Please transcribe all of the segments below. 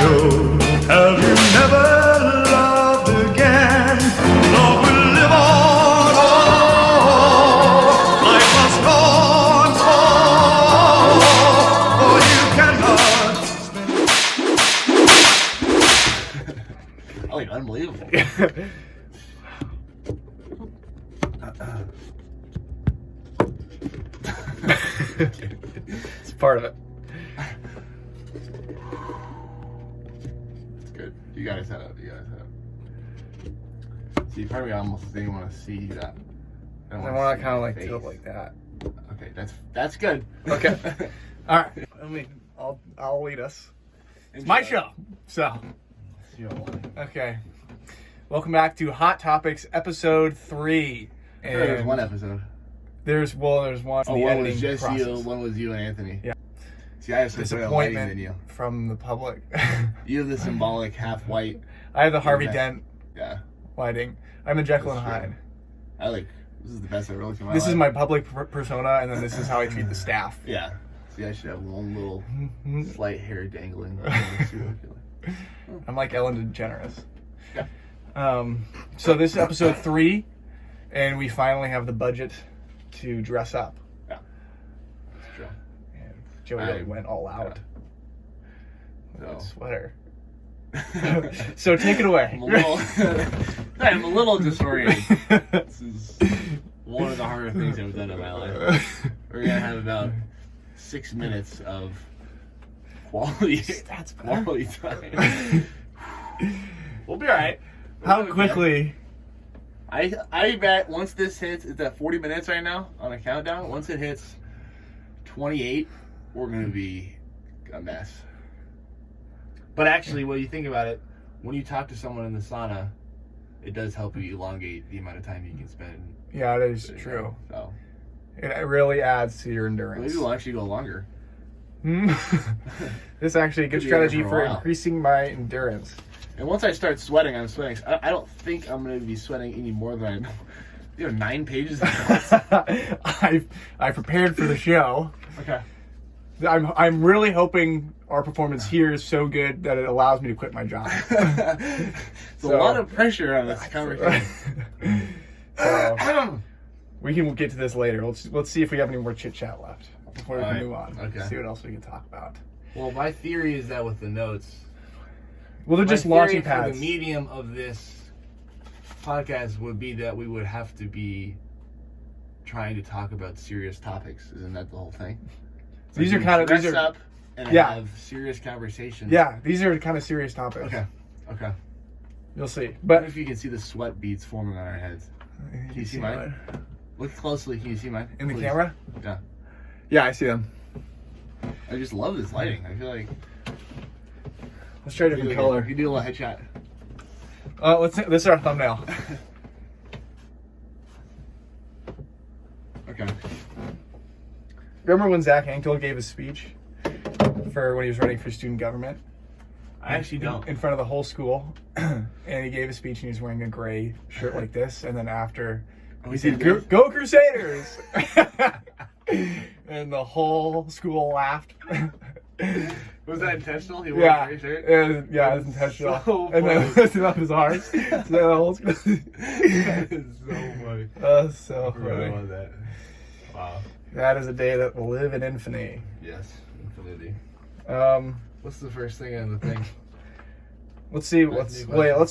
show. Have you never loved again? Love will live on. Oh, life must go on. For you cannot spend. Oh, you're unbelievable. It's part of it. It's good. You guys set up. See, part of me almost didn't want to see that. I want to kind of like do it like that. Okay, that's good. Okay. All right. I'll lead us. It's my show. So. Okay. Welcome back to Hot Topics, episode 3. And There's one episode. There's one. Oh, the one was just process. you. One was you and Anthony. Yeah. See, I have some better lighting than you. From the public. You have the symbolic half white. I have the Harvey Dent. Yeah. Lighting. I'm a Jekyll and Hyde. This is the best I've ever looked in my life. This is my public persona, and then this is how I treat the staff. Yeah. See, I should have one little slight hair dangling. I'm like Ellen DeGeneres. Yeah. So this is episode 3, and we finally have the budget to dress up. Yeah. That's true. And Joey really went all out. Yeah. With that sweater. So take it away. I'm a little disoriented. This is one of the harder things I've done in my life. We're gonna have about 6 minutes of quality time. We'll be alright. How quickly? I bet once this hits, it's at 40 minutes right now on a countdown. Once it hits 28, we're gonna be a mess. But actually, when you think about it, when you talk to someone in the sauna, it does help you elongate the amount of time you can spend. Yeah, it is true. So it really adds to your endurance. Maybe we'll actually go longer. This is actually a good strategy for increasing my endurance. And once I start sweating, I'm sweating. I don't think I'm going to be sweating any more than I know. You have 9 pages of notes. I prepared for the show. Okay. I'm really hoping our performance here is so good that it allows me to quit my job. There's a lot of pressure on this conversation. So, we can get to this later. Let's see if we have any more chit chat left before we can move on. Okay. See what else we can talk about. Well, my theory is that with the notes, they're just launching pads. The medium of this podcast would be that we would have to be trying to talk about serious topics. Isn't that the whole thing? These are kind of dress up and have serious conversations. Yeah, these are kind of serious topics. Okay. You'll see. But if you can see the sweat beads forming on our heads. Can you see mine? Look closely. Can you see mine? In the camera? Yeah. Yeah, I see them. I just love this lighting. I feel like. Let's try a different color. You do a little headshot. This is our thumbnail. Okay. Remember when Zach Anktel gave his speech for when he was running for student government? I actually don't. In front of the whole school. And he gave a speech and he was wearing a gray shirt like this. And then after, he said, Go Crusaders! And the whole school lauged. Was that intentional? He wore a gray shirt? It was intentional. So and then lifted up his arms. So the whole school. That is so funny. That's so I funny. love that. Wow. That is a day that will live in infamy. Yes, infinity. What's the first thing on the thing? Let's see. Let's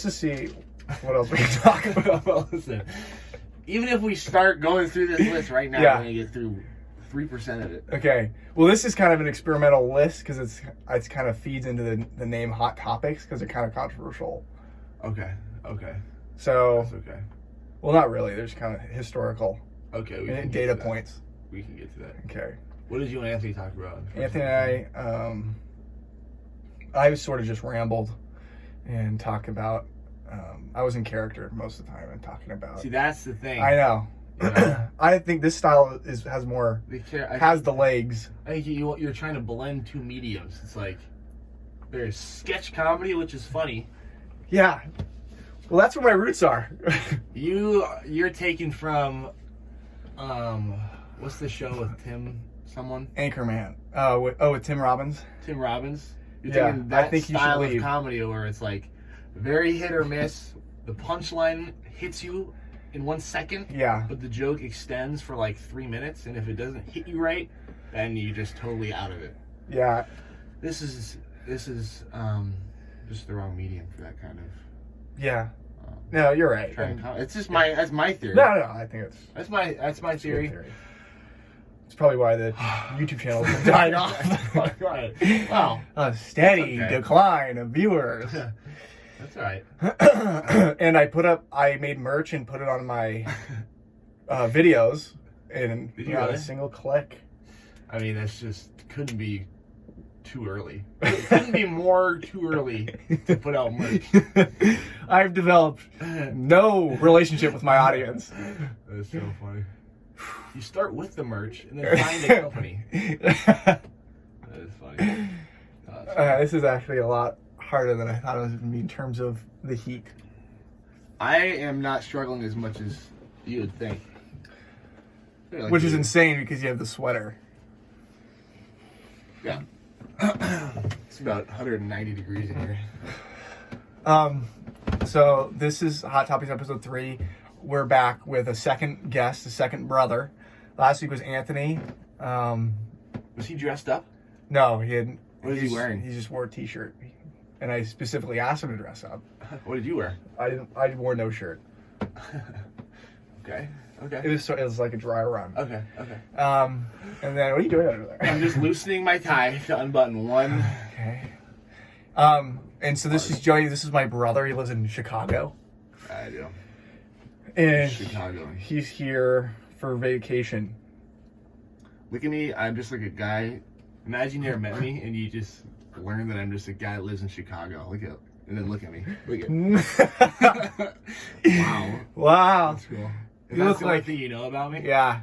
just see what else we can talk about. Well, listen, even if we start going through this list right now, we're gonna get through 3% of it. Okay. Well, this is kind of an experimental list because it's kind of feeds into the name Hot Topics because they're kind of controversial. Okay. So. That's okay. Well, not really. There's kind of historical. Okay. And data points. We can get to that. Okay. What did you and Anthony talk about? Anthony and I sort of just rambled and talked about. I was in character most of the time and talking about. See, that's the thing. I know. I think this style has more the legs. I think you're trying to blend two mediums. It's like there's sketch comedy, which is funny. Yeah. Well, that's where my roots are. You're taken from what's the show with Tim? Someone? Anchorman. With Tim Robbins. Tim Robbins. You're Yeah, taking I that think you should style of leave. comedy where it's like very hit or miss. The punchline hits you in 1 second, Yeah. but the joke extends for like 3 minutes, and if it doesn't hit you right, then you're just totally out of it. Yeah. This is just the wrong medium for that kind of. Yeah. No, you're right. It's just that's my theory. No, I think it's That's my a good theory. It's probably why the YouTube channel is dying off. Wow, A steady Okay. decline of viewers. that's all right. And I made merch and put it on my videos, and Did you not really? a single click. I mean, that's just couldn't be too early. It couldn't be more too early to put out merch. I've developed no relationship with my audience. That's so funny. You start with the merch and then find a company. That is funny. This is actually a lot harder than I thought it was going to be in terms of the heat. I am not struggling as much as you would think. Like Which is you- insane because you have the sweater. Yeah. It's about 190 degrees in here. So this is Hot Topics episode 3. We're back with a second guest, a second brother. Last week was Anthony. Was he dressed up? No, he hadn't. What is he wearing? He just wore a t-shirt. And I specifically asked him to dress up. What did you wear? I wore no shirt. Okay. It was like a dry run. Okay. And then what are you doing over there? I'm just loosening my tie to unbutton one. Okay. And so this is Joey. This is my brother. He lives in Chicago. I do. And Chicago. he's here for vacation. Look at me. I'm just like a guy. Imagine you never met me and you just learn that I'm just a guy that lives in Chicago. And then look at me. Look at. Wow. Wow. That's cool. You look the only like- thing you know about me. Yeah.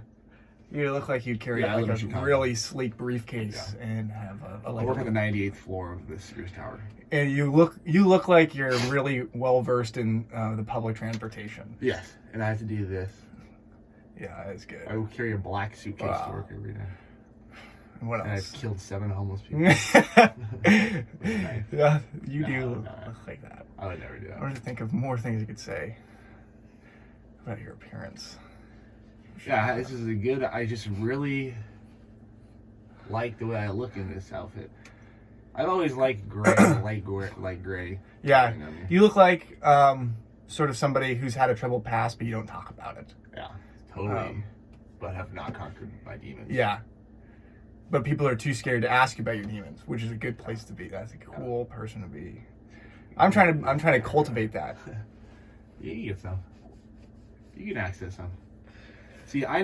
You look like you'd carry Yeah, I live in like a Chicago. really sleek briefcase and have I work on the 98th floor of the Sears Tower. and you look like you're really well versed in the public transportation. Yes, and I have to do this. Yeah, that's good. I will carry a black suitcase Wow. to work every day. And what And I've else? killed 7 homeless people. Yeah, you No, do no. look like that. I would never do I want to think of more things you could say about your appearance. that. Yeah, this is a good. I just really like the way I look in this outfit. I've always liked gray, light gray. Yeah, You know what I mean? you look like sort of somebody who's had a troubled past, but you don't talk about it. Yeah, totally. Um, But have not conquered my demons. Yeah. But people are too scared to ask you about your demons, which is a good place to be. That's a cool person to be. I'm trying to cultivate that. Yeah, you get some. You can access some. See, I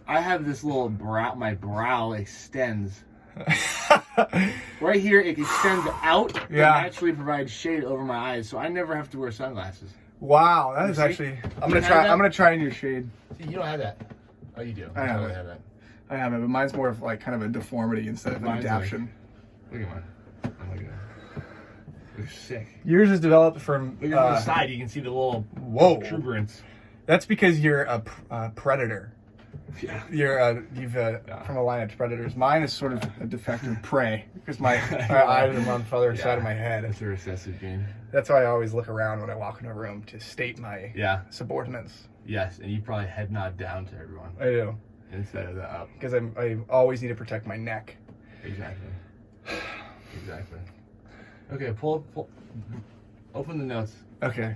have this little brow. My brow extends. Right here, it extends out. Yeah. And actually provides shade over my eyes, so I never have to wear sunglasses. Wow, that is see? actually. I'm You gonna have try. that? I'm gonna try and use shade. See, you don't have that. Oh, you do. I have totally it. have that. I have it, but mine's more of like kind of a deformity instead of an Mine's adaptation. Look at mine. Oh my god. Looks sick. Yours is developed from. Look at the side. You can see the little Whoa. protuberance. That's because you're a predator. Yeah. You've from a line of predators. Mine is sort of a defective prey because my eyes are on the other side of my head. That's a recessive gene. That's why I always look around when I walk into a room to state my Yeah. subordinates. Yes, and you probably head nod down to everyone I do instead of the up. because I always need to protect my neck. Exactly. Exactly. Okay, pull. Open the notes. Okay.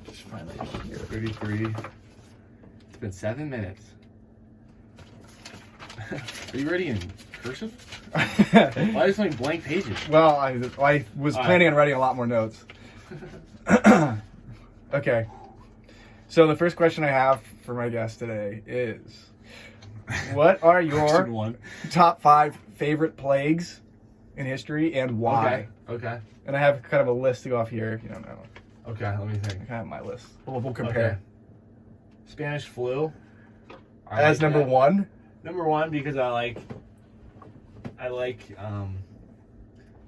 Just find that here. 33. It's been 7 minutes. Are you ready in cursive? Why is so many blank pages? Well, I was planning on writing a lot more notes. Okay. So the first question I have for my guest today is, what are your Question 1. top 5 favorite plagues in history and why? Okay. And I have kind of a list to go off here if you don't know. Okay, let me think. I kind of have my list. We'll compare. Okay. Spanish flu. I As like number that. 1. Number 1 because I like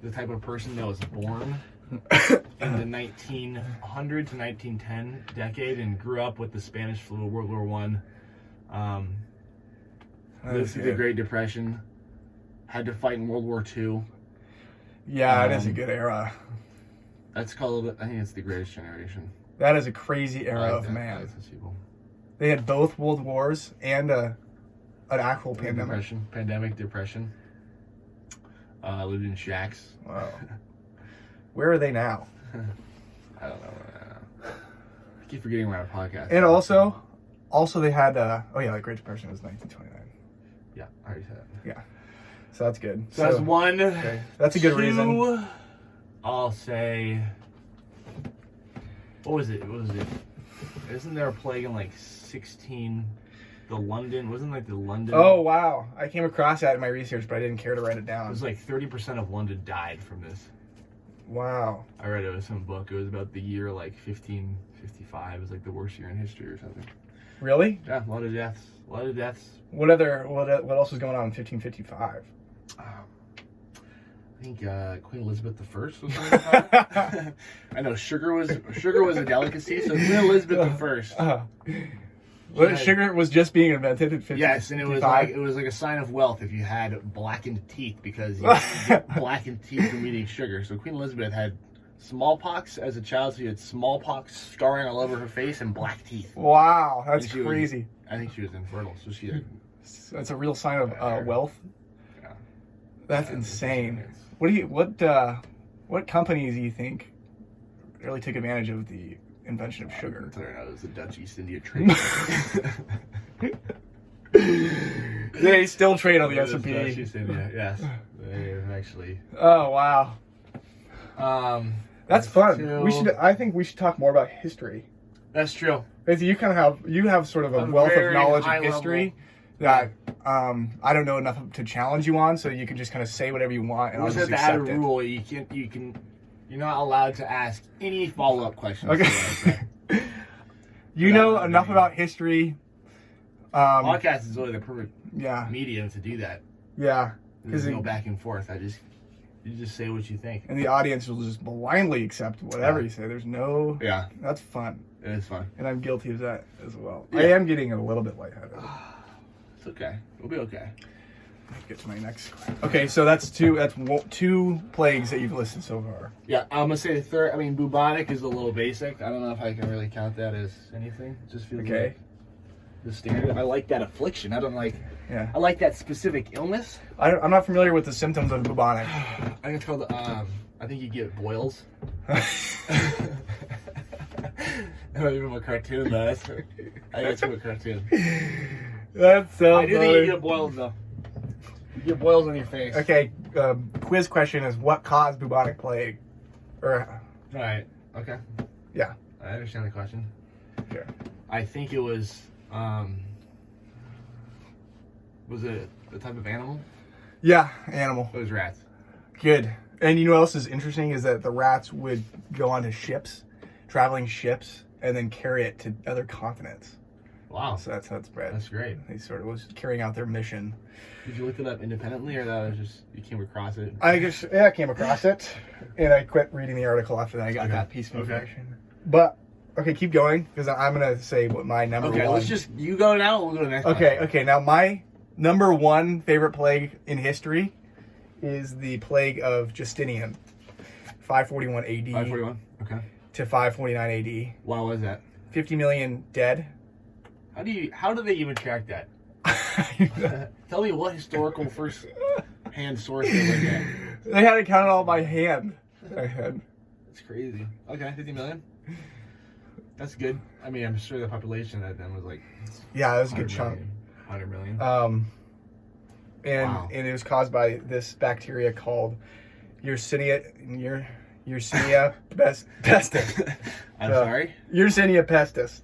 the type of person that was born in the 1900 to 1910 decade and grew up with the Spanish flu, World War One, lived through the Great Depression, had to fight in World War II. Yeah, it is a good era. That's called, I think it's the greatest generation. That is a crazy I era like of that. I man. like those people. They had both world wars and an actual pandemic. Depression. Lived in shacks. Wow. Where are they now? I don't know. I keep forgetting we're on a podcast. And also they had, the Great Depression was 1929. Yeah, I already said that. Yeah. So that's good. So that's one. Okay. That's a good reason. I'll say. What was it? Isn't there a plague in like 16? The London wasn't like the London. Oh wow! I came across that in my research, but I didn't care to write it down. It was like 30% of London died from this. Wow. I read it was some book. It was about the year like 1555. It was like the worst year in history or something. Really? Yeah, a lot of deaths. What else was going on in 1555? I think Queen Elizabeth I was going on. I know sugar was a delicacy, so Queen Elizabeth I. Sugar was just being invented in 1555. Yes, and it was like a sign of wealth if you had blackened teeth, because you get blackened teeth from eating sugar. So Queen Elizabeth had smallpox as a child, so she had smallpox scarring all over her face and black teeth. Wow, that's crazy. I think she was infertile, so she. That's a real sign of wealth. Yeah. That's insane. What companies do you think really took advantage of the invention of sugar? I don't know. It was the Dutch East India Trade. They still trade on the S&P. Dutch East India, yes. They actually. Oh wow. That's fun. I think we should talk more about history. That's true. Because you have sort of a wealth of knowledge of history that I don't know enough to challenge you on, so you can just kind of say whatever you want and I'll just accept it. Rule you're not allowed to ask any follow-up questions. Okay. You know enough about history. Podcast is really the perfect medium to do that. Yeah. There's no back and forth. You just say what you think. And the audience will just blindly accept whatever you say. There's no... Yeah. That's fun. It is fun. And I'm guilty of that as well. Yeah. I am getting a little bit lightheaded. It's okay. We'll be okay. Let's get to my next. Okay, so that's two plagues that you've listed so far. Yeah, I'm gonna say the third. I mean, bubonic is a little basic. I don't know if I can really count that as anything. It just feels like the standard. I like that affliction. I don't like. Yeah. I like that specific illness. I'm not familiar with the symptoms of bubonic. I think it's called. I think you get boils. That might be from a cartoon, though. I think it's from a cartoon. That's so I do think you get boils, though. You get boils on your face. Okay, quiz question is, what caused bubonic plague? All right. Okay. Yeah. I understand the question. Okay. I think it was it a type of animal? Yeah, animal. It was rats. Good. And you know what else is interesting is that the rats would go onto ships, traveling ships, and then carry it to other continents. Wow. So that's how it spread. That's great. They sort of was carrying out their mission. Did you look it up independently, or that was just you came across it? I came across it, and I quit reading the article after that. I got that piece of information. But okay, keep going because I'm gonna say what my number one. Okay, let's just you go now. We'll go to the next. Okay. Now my number one favorite plague in history is the plague of Justinian, 541 AD. 541. Okay. To 549 AD. Why was that? 50 million dead. How do they even track that? Tell me what historical first-hand source they look at. They had it counted all by hand. It's crazy. Okay, 50 million. That's good. I mean, I'm sure the population that then was like. Yeah, it was a good chunk. 100 million. And it was caused by this bacteria called Yersinia pestis. I'm sorry? Yersinia pestis.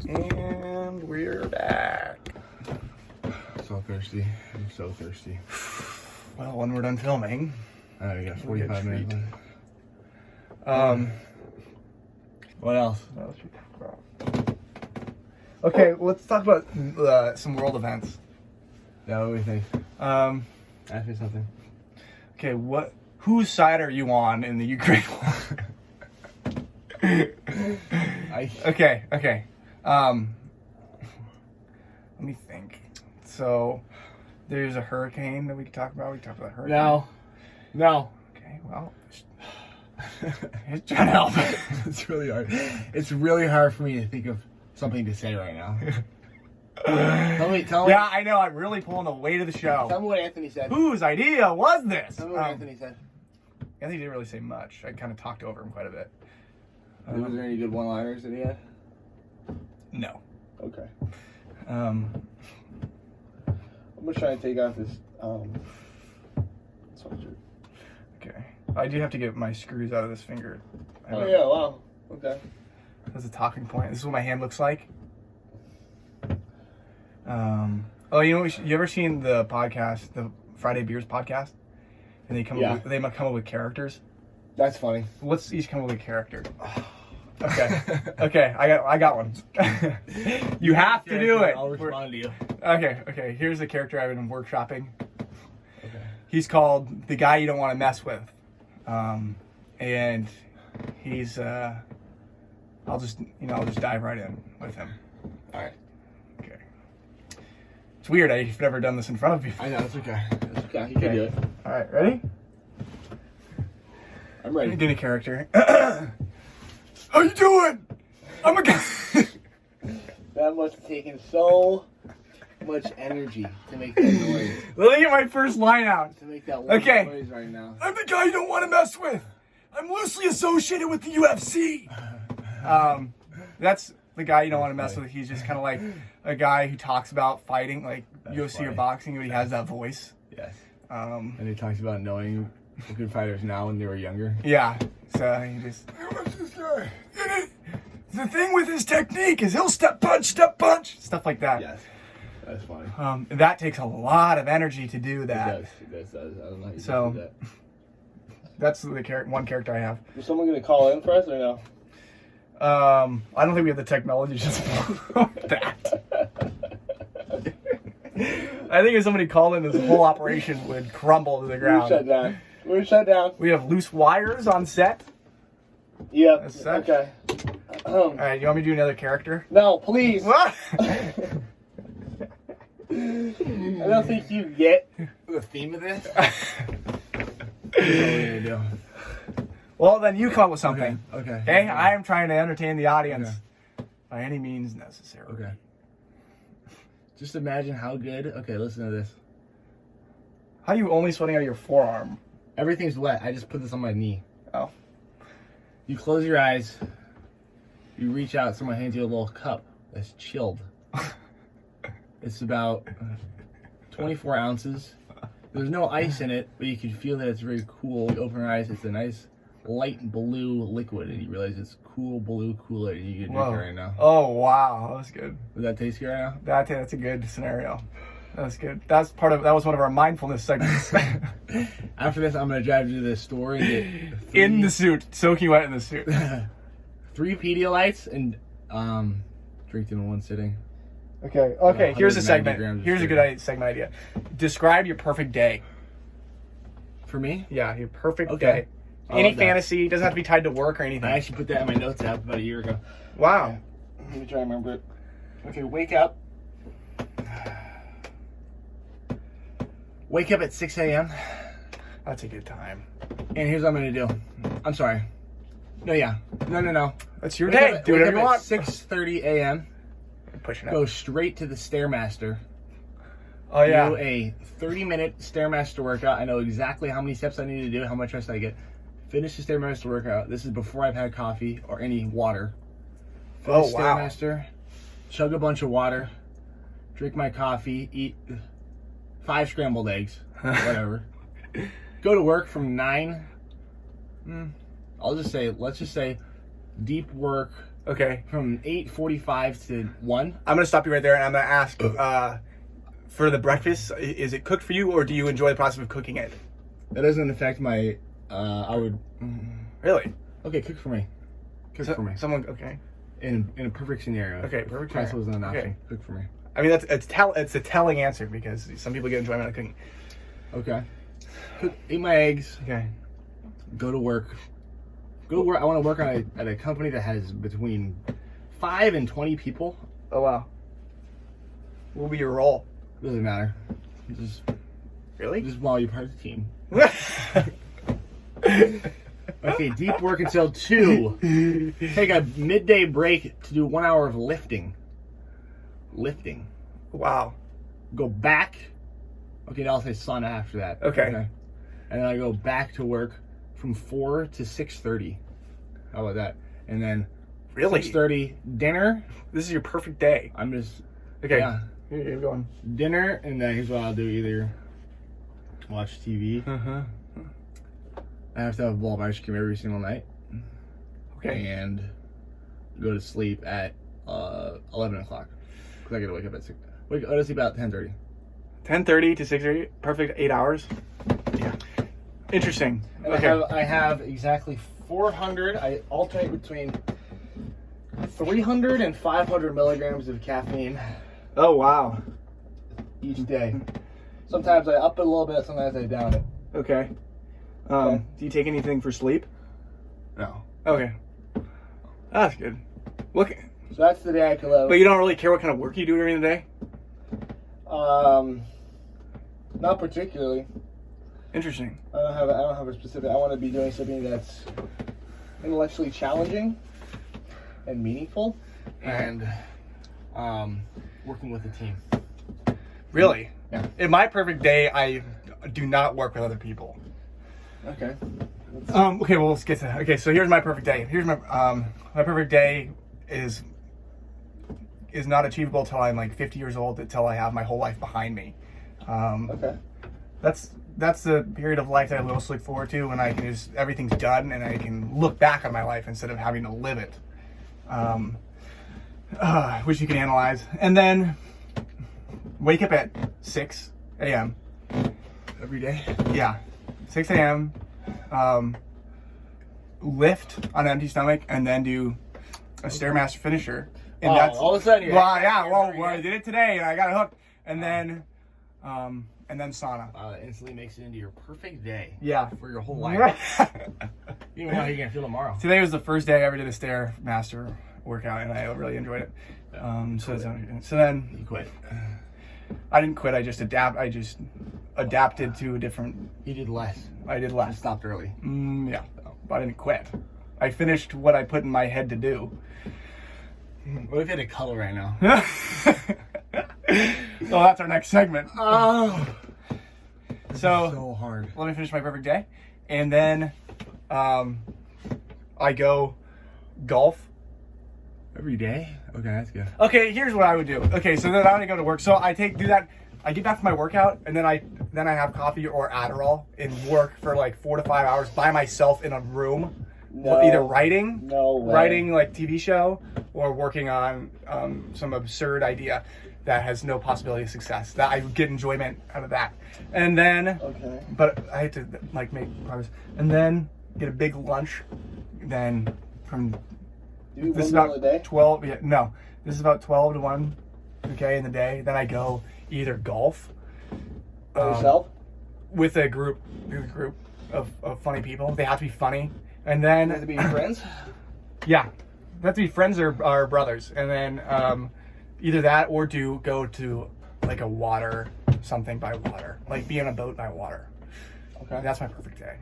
And we're back. So thirsty. I'm so thirsty. Well, when we're done filming. We got 45 minutes. What else? What else should we talk about? Okay, let's talk about some world events. Yeah, what do we think? Ask me something. Okay, whose side are you on in the Ukraine war? Okay. Let me think. So, there's a hurricane that we can talk about. We talked about hurricane. No. Okay. Well, it's trying to help. It's really hard. It's really hard for me to think of something to say right now. Tell me. Yeah, I know. I'm really pulling the weight of the show. Tell me what Anthony said. Whose idea was this? Tell me what Anthony said. Anthony didn't really say much. I kind of talked over him quite a bit. Was there any good one-liners that he had? No. Okay. Um, I'm gonna try and take off this sweatshirt. okay. I do have to get my screws out of this finger. Oh yeah, wow. Okay. That's a talking point. This is what my hand looks like. Oh, you know, you ever seen the podcast, the Friday Beers podcast? And they come up with characters. That's funny. Let's each come up with a character. Okay. Okay, I got one. You have to do it. I'll respond to you. Okay. Here's the character I've been workshopping. Okay. He's called the guy you don't want to mess with. And he's I'll just dive right in with him. All right. Okay. It's weird. I've never done this in front of people. I know, it's okay. It's okay. You can do it. All right, ready? I'm ready. Get a character. How you doing? I'm a guy. That must have taken so much energy to make that noise. Let me get my first line out. To make that one Okay. noise right now. I'm the guy you don't want to mess with. I'm loosely associated with the UFC. That's the guy you don't want to mess with. He's just kind of like a guy who talks about fighting, like UFC or boxing, but he has that voice. Yes. And he talks about knowing good fighters now when they were younger. Yeah. So he just. What's this guy? The thing with his technique is he'll step punch, stuff like that. Yes. That's funny. And that takes a lot of energy to do that. It does. I don't know how you So, do that. That's the one character I have. Is someone going to call in for us or no? I don't think we have the technology to support that. I think if somebody called in, this whole operation would crumble to the ground. We're shut down. We have loose wires on set. Yep. As such. Okay. All right, you want me to do another character? No, please. What? I don't think you get the theme of this. What are you gonna do? Well, then you come up with something. Okay. I am trying to entertain the audience by any means necessary. Okay. Just imagine how good. Okay, listen to this. How are you only sweating out of your forearm? Everything's wet. I just put this on my knee. Oh. You close your eyes. You reach out. Someone hands you a little cup that's chilled. It's about 24 ounces. There's no ice in it, but you can feel that it's very cool. You open your eyes. It's a nice light blue liquid, and you realize it's cool blue Kool-Aid, and you can drink it right now. Oh, wow. That was good. Does that taste good right now? That's a good scenario. That was good. That was one of our mindfulness segments. After this, I'm going to drive to the store and get in the suit, soaking wet in the suit. 3 Pedialites and drink them in one sitting. Okay. Here's a 190 segment. grams of Here's a sugar. good segment idea. Describe your perfect day. For me? Yeah, your perfect Okay. day. I Any love that. fantasy, doesn't have to be tied to work or anything. I actually put that in my notes app about a year ago. Wow. Let me try and remember it. Okay, wake up. Wake up at 6 a.m. That's a good time. And here's what I'm going to do. I'm sorry. No. That's your Wake day. up- Do wake whatever up you at want. 6:30 a.m. Pushing Go up. straight to the Stairmaster. Oh, yeah. Do a 30-minute Stairmaster workout. I know exactly how many steps I need to do, how much rest I get. Finish the Stairmaster workout. This is before I've had coffee or any water. Finish Oh, wow. Stairmaster. Chug a bunch of water. Drink my coffee. Eat 5 scrambled eggs. Whatever. Go to work from 9. Let's just say deep work Okay. from 8:45 to 1. I'm going to stop you right there, and I'm going to ask, for the breakfast, is it cooked for you, or do you enjoy the process of cooking it? That doesn't affect my, I would, Really? okay, cook for me. Cook for me. Someone, okay. In a perfect scenario. Okay, perfect Price scenario. wasn't an option. Okay. Cook for me. I mean, it's a telling answer, because some people get enjoyment out of cooking. Okay. Eat my eggs. Okay. Go to work. I want to work at a company that has between 5 and 20 people. Oh, wow. What will be your role? Doesn't matter. Really? Just while you're part of the team. Okay, deep work until 2. Take a midday break to do 1 hour of lifting. Wow. Go back. Okay, now I'll say sauna after that. Okay. And then I go back to work from 4 to 6:30. How about that? And then Really? 6:30 dinner. This is your perfect day. I'm just Okay. yeah. You're going. Dinner, and then here's what I'll do: either watch TV. Uh-huh. I have to have a bowl of ice cream every single night. Okay. And go to sleep at 11 o'clock because I gotta wake up at 6. I go to sleep about 10:30. 10:30 to 6:30. Perfect 8 hours. Yeah. Interesting. And Okay. I have exactly 400. I alternate between 300 and 500 milligrams of caffeine Oh, wow. each day. Sometimes I up it a little bit, sometimes I down it. Okay. Okay. Do you take anything for sleep? No. Okay. That's good. Look, So that's the day I can live. but you don't really care what kind of work you do during the day? Not particularly. Interesting. I don't have a specific. I want to be doing something that's intellectually challenging and meaningful, and working with a team. Really? Yeah. In my perfect day, I do not work with other people. Okay. Okay, well, let's get to that. Okay, so here's my perfect day. Here's my my perfect day is not achievable till I'm like 50 years old, until I have my whole life behind me. Okay. That's the period of life that I most look forward to, when I can just, everything's done and I can look back on my life instead of having to live it. Which you can analyze. And then wake up at 6 a.m. Every day. Yeah, 6 a.m. Lift on an empty stomach, and then do a Stairmaster finisher. And All of a sudden you're I did it today and I got it hooked. And then sauna. It instantly makes it into your perfect day. Yeah. For your whole life. You don't know how you're gonna feel tomorrow. Today was the first day I ever did a Stairmaster workout, and I really enjoyed it. So then You quit. I didn't quit. I just adapted to a different. You did less. I did You less. stopped early. Yeah, but I didn't quit. I finished what I put in my head to do. What if you had a color right now? So that's our next segment. Oh. So hard. let me finish my perfect day, and then I go golf. Every day? Okay, that's good. Okay, here's what I would do. Okay, so then I go to work. So I do that. I get back from my workout, and then I have coffee or Adderall and work for like 4 to 5 hours by myself in a room, either writing, writing like TV show, or working on some absurd idea that has no possibility of success. That I get enjoyment out of that, and then but I had to like make progress, and then get a big lunch. Then from this is about 12. Yeah, no, this is about 12 to 1. Okay, in the day. Then I go either golf By yourself? with a group of funny people. They have to be funny, and then You have to be your friends? yeah, they have to be friends or brothers, and then either that or go to like a water, something by water, like be on a boat by water. Okay. That's my perfect day.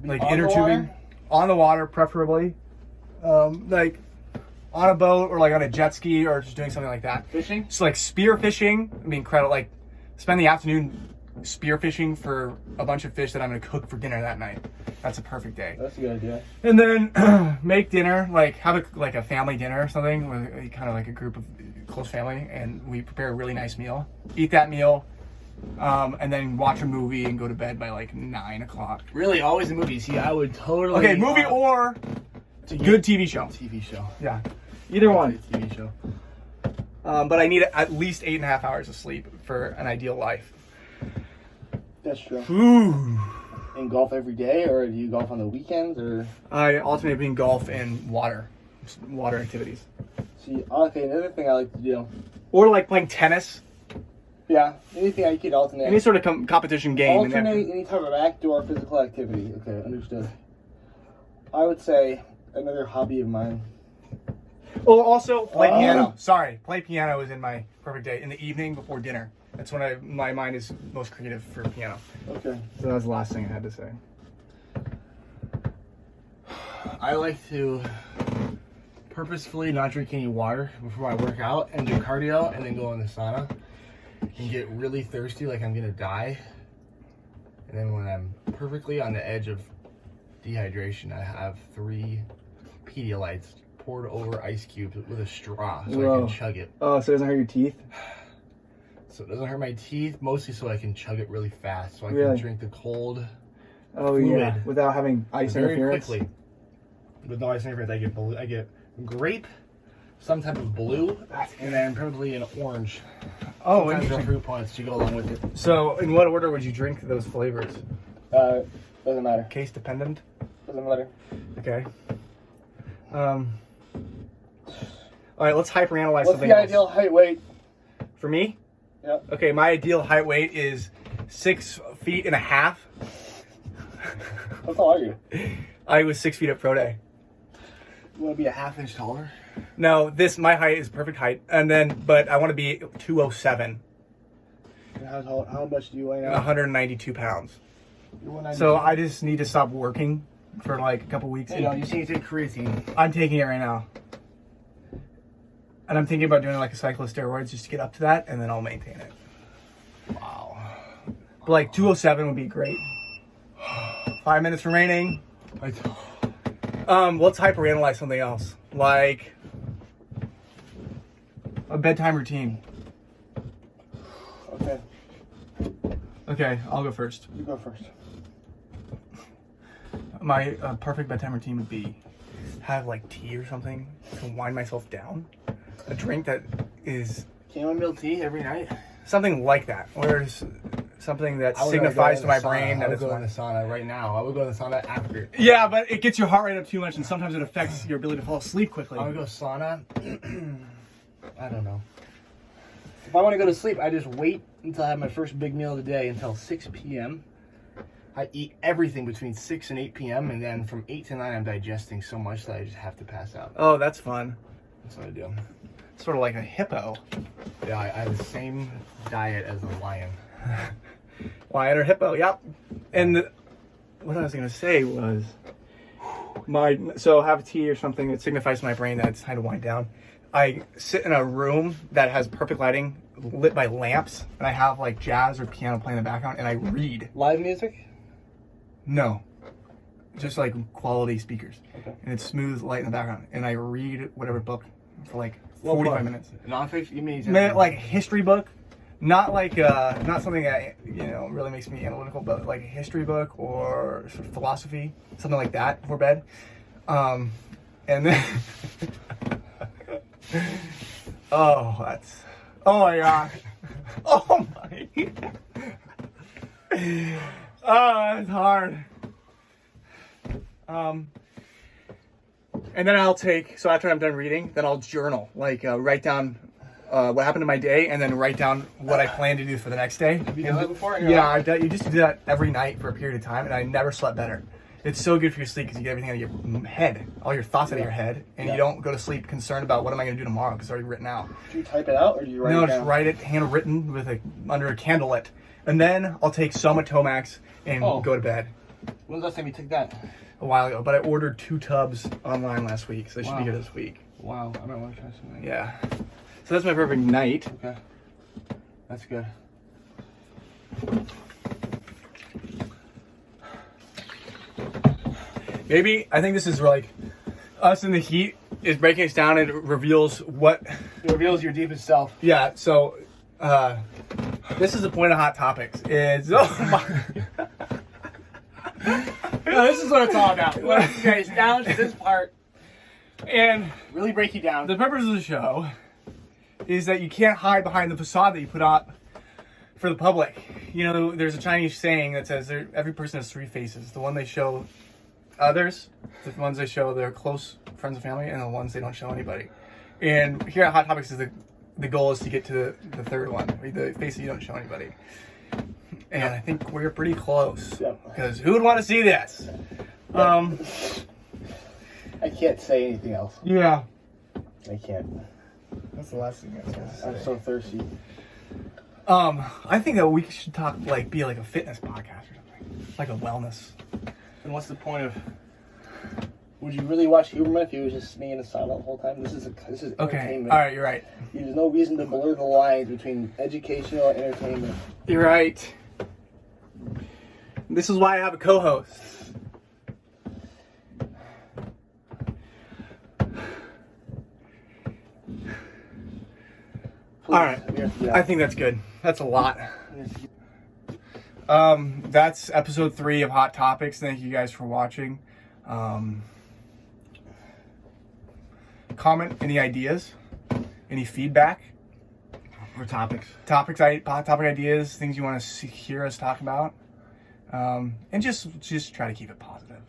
Like on the inner tubing, water? on the water, preferably. Like on a boat or like on a jet ski or just doing something like that. Fishing? Just like spear fishing. I mean, like spend the afternoon spear fishing for a bunch of fish that I'm gonna cook for dinner that night. That's a perfect day. That's a good idea. And then make dinner, like have a family dinner or something with kind of like a group of close family, and we prepare a really nice meal. Eat that meal, and then watch a movie and go to bed by like 9 o'clock. Really, always a movie. See, I would totally. Okay, movie or a good TV show. TV show. Yeah, either one. TV show. But I need at least 8.5 hours of sleep for an ideal life. That's true. Ooh. And golf every day, or do you golf on the weekends, or? I alternate between golf and water activities. See, okay, another thing I like to do. Or like playing tennis. Yeah, anything I could alternate. Any sort of competition game. Alternate any type of outdoor physical activity. Okay, understood. I would say another hobby of mine. Oh, also play piano. Sorry, play piano is in my perfect day in the evening before dinner. That's when my mind is most creative for piano. Okay. So that was the last thing I had to say. I like to purposefully not drink any water before I work out and do cardio, and then go in the sauna and get really thirsty, like I'm gonna die. And then when I'm perfectly on the edge of dehydration, I have 3 Pedialytes poured over ice cubes with a straw so I can chug it. Oh, so it doesn't hurt your teeth? So it doesn't hurt my teeth, mostly so I can chug it really fast, so I can drink the cold fluid yeah, without having ice very interference. Quickly. With no ice interference, I get grape, some type of blue, and then probably an orange. Oh, sometimes interesting. Fruit punch to go along with it. So, in what order would you drink those flavors? Doesn't matter. Case dependent? Doesn't matter. Okay. All right, let's hyperanalyze What's something the else. ideal height weight? For me? Yeah. Okay, my ideal height weight is 6.5 feet. How tall are you? I was 6 feet at pro day. You want to be a ½ inch taller? No, my height is perfect height, but I want to be 207. How much do you weigh now? 192 pounds. You're 192. So I just need to stop working for like a couple weeks. You just need to take creatine. I'm taking it right now. And I'm thinking about doing like a cycle of steroids just to get up to that, and then I'll maintain it. Wow. But like 207 would be great. 5 minutes remaining. Let's hyperanalyze something else. Like a bedtime routine. Okay. Okay, I'll go first. You go first. My perfect bedtime routine would be have like tea or something to wind myself down. A drink that is chamomile tea every night. Something like that, or something that signifies to my brain that I would it's go in the sauna right now. I would go in the sauna after. Yeah, but it gets your heart rate up too much, and sometimes it affects your ability to fall asleep quickly. I would go sauna. I don't know. If I want to go to sleep, I just wait until I have my first big meal of the day until 6 p.m. I eat everything between 6 and 8 p.m. and then from 8 to 9 I'm digesting so much that I just have to pass out. Oh, that's fun. That's what I do. Sort of like a hippo. Yeah, I have the same diet as a lion. Lion or hippo, yep. And what I was going to say was, so have tea or something that signifies to my brain that it's time to wind down. I sit in a room that has perfect lighting, lit by lamps, and I have like jazz or piano playing in the background, and I read. Live music? No. Just like quality speakers. Okay. And it's smooth light in the background. And I read whatever book for like 45 minutes. Non-fiction? You mean like a history book. Not like not something that really makes me analytical, but like a history book or sort of philosophy, something like that before bed. And then oh my gosh. Oh my. Oh, it's hard. And then so after I'm done reading, then I'll journal, like write down what happened in my day, and then write down what I plan to do for the next day. Have you done that before? Yeah, I've done. You just do that every night for a period of time, and I never slept better. It's so good for your sleep because you get everything out of your head, all your thoughts out of your head, and you don't go to sleep concerned about what am I going to do tomorrow because it's already written out. Do you type it out or do you write it down? No, just write it handwritten with under a candlelit, and then I'll take Soma Tomax and go to bed. When was the last time you took that? A while ago, but I ordered 2 tubs online last week, so they should be here this week. Wow, I might want to try something. Yeah. So that's my perfect night. Okay. That's good. Maybe, I think this is like us in the heat is breaking us down and it reveals It reveals your deepest self. Yeah, so this is the point of Hot Topics. Is No, this is what it's all about. Okay, down to this part. And really break you down. The purpose of the show is that you can't hide behind the facade that you put up for the public. There's a Chinese saying that says every person has 3 faces. The one they show others, the ones they show their close friends and family, and the ones they don't show anybody. And here at Hot Topics, the goal is to get to the third one, the face that you don't show anybody. And I think we're pretty close. Because who would want to see this? I can't say anything else. Yeah. I can't. That's the last thing I was going to say. I'm so thirsty. I think that we should be like a fitness podcast or something. Like a wellness. And what's the point of Would you really watch Huberman if he was just singing a song the whole time? This is Okay. entertainment. All right, you're right. There's no reason to blur the lines between educational and entertainment. You're right. This is why I have a co-host. All right. I think that's good. That's a lot. That's episode 3 of Hot Topics. Thank you guys for watching. Comment any ideas, any feedback, Or topics. topic ideas, things you want to hear us talk about, and just try to keep it positive.